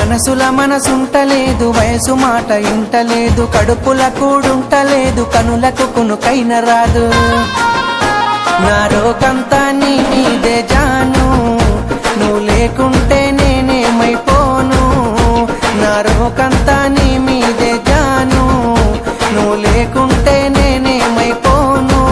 మనసుల మనసుంటలేదు, వయసు మాట ఇంటలేదు, కడుపుల కూడుంటలేదు, కనులకు కునుకైన రాదు. నా రోకంతా నీ మీదే జాను, నువ్వు లేకుంటే నేనేమైపోను. నా రోకంతా నీ మీదే జాను, నువ్వు లేకుంటే నేనేమైపోను.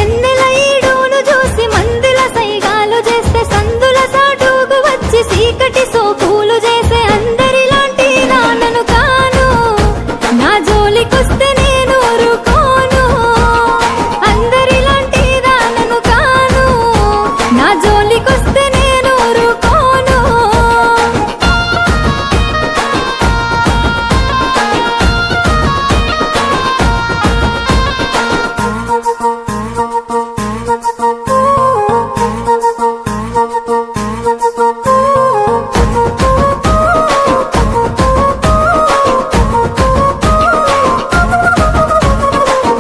ఎన్నెల ఈడును చూసి మందుల సైగాలు చేస్తే సందుల సాటుకు వచ్చి సీకటి సోకులు చేసే అందరిలాంటి నాన్నను కాను. నా జోలికొస్తే నేను ఊరుకోను, అందరిలాంటి నాన్నను కాను. నా జోలికొస్తే నేను ఊరుకోను.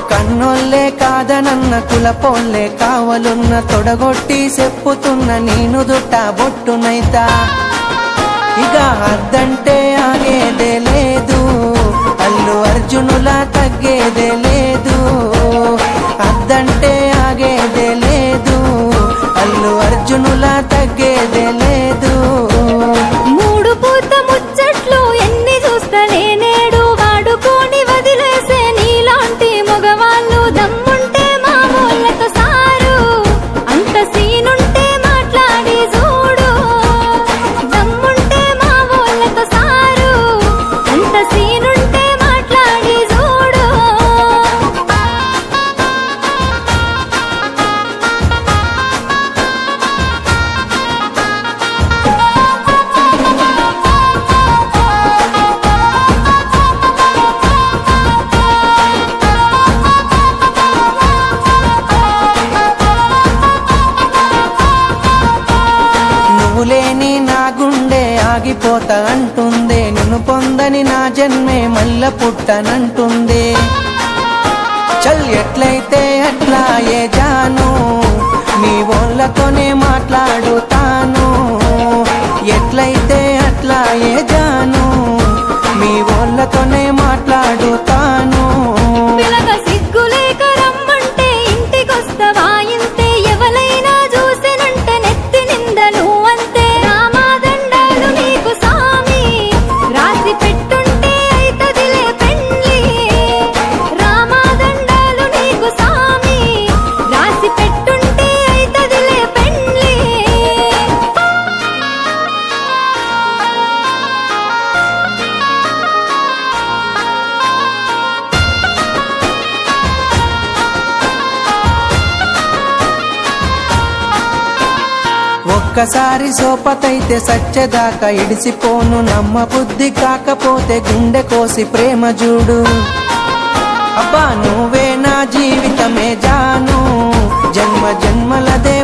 కన్నోళ్ళే కాదనన్న కులపోళ్ళే కావలున్న తొడగొట్టి చెప్పుతున్న నేను దుట్ట బొట్టునైతా. ఇక అద్దంటే ఆగేదే లేదు, అల్లు అర్జునులా తగ్గేదే లేదు. అద్దంటే ఆగేదే లేదు, అల్లు అర్జునులా తగ్గేదే లేదు. మూడు పూత ముచ్చట్లు ఎన్ని చూస్తలే నేడు, వాడుకొని వదిలేసే నీలాంటి మగవాళ్ళు దమ్ముంటే మామూళ్ళతో సారు. అంత సీనుంటే మాట్లాడి చూడు, దమ్ముంటే మామూళ్ళతో సారు. అంత సీనుంటే మాట్లాడి చూడు. నువ్వు లేని నా గుండె ఆగిపోతా అంటుందే, నిన్ను పొందని నా జన్మే మల్ల పుట్టనంటుంది. చల్ ఎట్లయితే అట్లా ఏ జాను, నీ వాళ్ళతోనే మాట్లాడుతాను. ఎట్లయితే అట్లా ఏ జాను, మీ వాళ్ళతోనే మాట్లాడుతాను. పిలక సిగ్గులేక రమ్మంటే ఇంటికొస్తవా ఇంతే, ఎవలైనా చూసినంటే నెత్తి నిందలు అంతే. రామాదండాలు నీకు సామి, రాసి పెట్టుంటే అయితదిలే పెండ్లి. రామాదండాలు నీకు సామి, రాసి పెట్టుంటే అయితదిలే పెండ్లి. ఒక్కసారి సోపతైతే సచ్చేదాకా ఇడిసిపోను. నమ్మ బుద్ధి కాకపోతే గుండె కోసి ప్రేమ చూడు. అబ్బా నువ్వే నా జీవితమే జాను, జన్మ జన్మలదే